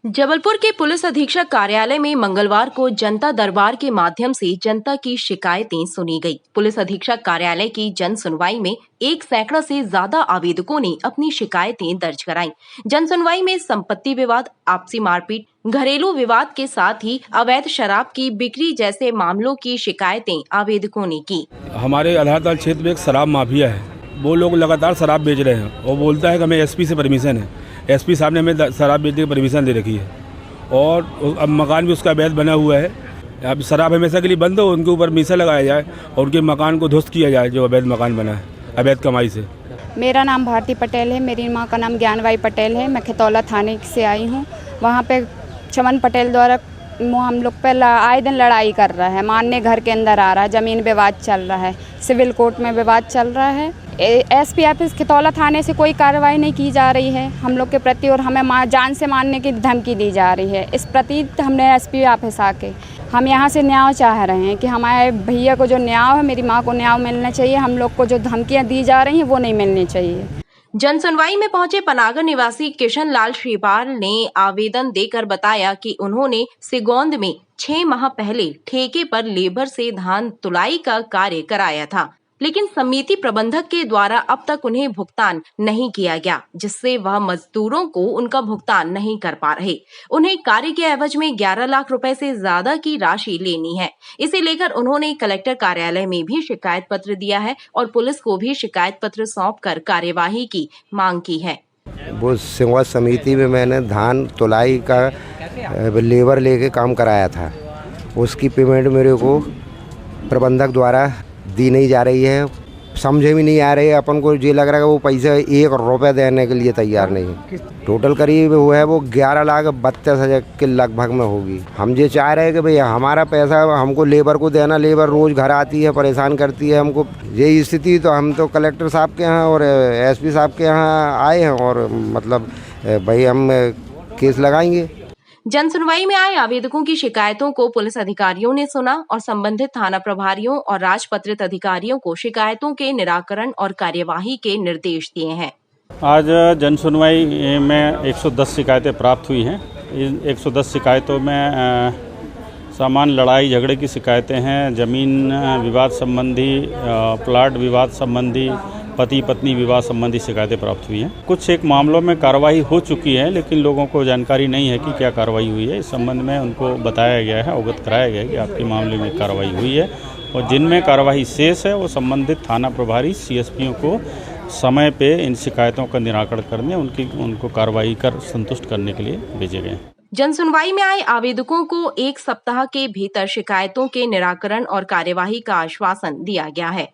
जबलपुर के पुलिस अधीक्षक कार्यालय में मंगलवार को जनता दरबार के माध्यम से जनता की शिकायतें सुनी गई। पुलिस अधीक्षक कार्यालय की जन सुनवाई में 100 से ज्यादा आवेदकों ने अपनी शिकायतें दर्ज कराईं। जन सुनवाई में संपत्ति विवाद, आपसी मारपीट, घरेलू विवाद के साथ ही अवैध शराब की बिक्री जैसे मामलों की शिकायतें आवेदकों ने की। हमारे आधारताल क्षेत्र में एक शराब माफिया है, वो लोग लगातार शराब बेच रहे हैं और बोलता है कि हमें एसपी से परमिशन है। एसपी साहब ने हमें शराब बेचने की परमिशन दे रखी है और अब मकान भी उसका अवैध बना हुआ है। अब शराब हमेशा के लिए बंद हो, उनके ऊपर मीसा लगाया जाए और उनके मकान को ध्वस्त किया जाए जो अवैध मकान बना है अवैध कमाई से। मेरा नाम भारती पटेल है, मेरी माँ का नाम ज्ञानबाई पटेल है। मैं खतौला थाने से आई हूँ। वहाँ पे चमन पटेल द्वारा हम लोग पे आए दिन लड़ाई कर रहा है, मानने घर के अंदर आ रहा है, ज़मीन विवाद चल रहा है, सिविल कोर्ट में विवाद चल रहा है। एसपी ऑफिस खतौला थाने से कोई कार्रवाई नहीं की जा रही है हम लोग के प्रति और हमें जान से मारने की धमकी दी जा रही है। इस प्रति हमने एसपी ऑफिस आके हम यहाँ से न्याय चाह रहे हैं कि हमारे भैया को जो न्याय है, मेरी माँ को न्याय मिलना चाहिए। हम लोग को जो धमकियाँ दी जा रही हैं वो नहीं मिलनी चाहिए। जन सुनवाई में पहुंचे पनागर निवासी किशन लाल श्रीपाल ने आवेदन देकर बताया कि उन्होंने सिगौंद में 6 माह पहले ठेके पर लेबर से धान तुलाई का कार्य कराया था, लेकिन समिति प्रबंधक के द्वारा अब तक उन्हें भुगतान नहीं किया गया, जिससे वह मजदूरों को उनका भुगतान नहीं कर पा रहे। उन्हें कार्य के एवज में 11 लाख रुपए से ज्यादा की राशि लेनी है। इसे लेकर उन्होंने कलेक्टर कार्यालय में भी शिकायत पत्र दिया है और पुलिस को भी शिकायत पत्र सौंपकर कार्यवाही की मांग की है। वो सिंगवा समिति में मैंने धान तुलाई का लेबर लेके काम कराया था, उसकी पेमेंट मेरे को प्रबंधक द्वारा दी नहीं जा रही है। समझे भी नहीं आ रही है। अपन को ये लग रहा है कि वो पैसा 1 रुपये देने के लिए तैयार नहीं। टोटल करीब वो है वो 11,32,000 के लगभग में होगी। हम ये चाह रहे हैं कि भैया हमारा पैसा हमको लेबर को देना। लेबर रोज़ घर आती है, परेशान करती है हमको। ये स्थिति तो हम तो कलेक्टर साहब के यहाँ और एसपी साहब के यहाँ आए हैं और मतलब भाई हम केस लगाएंगे। जन सुनवाई में आए आवेदकों की शिकायतों को पुलिस अधिकारियों ने सुना और संबंधित थाना प्रभारियों और राजपत्रित अधिकारियों को शिकायतों के निराकरण और कार्यवाही के निर्देश दिए हैं। आज जन सुनवाई में 110 शिकायतें प्राप्त हुई हैं। इन 110 शिकायतों में सामान्य लड़ाई झगड़े की शिकायतें हैं, जमीन विवाद संबंधी, प्लाट विवाद संबंधी, पति पत्नी विवाह संबंधी शिकायतें प्राप्त हुई हैं। कुछ एक मामलों में कार्रवाई हो चुकी है, लेकिन लोगों को जानकारी नहीं है कि क्या कार्रवाई हुई है। इस संबंध में उनको बताया गया है, अवगत कराया गया है कि आपके मामले में कार्रवाई हुई है और जिनमें कार्रवाई शेष है वो संबंधित थाना प्रभारी सीएसपीओं को समय पे इन शिकायतों का निराकरण करने उनको कार्रवाई कर संतुष्ट करने के लिए भेजे गए। जन सुनवाई में आए आवेदकों को 1 सप्ताह के भीतर शिकायतों के निराकरण और कार्यवाही का आश्वासन दिया गया है।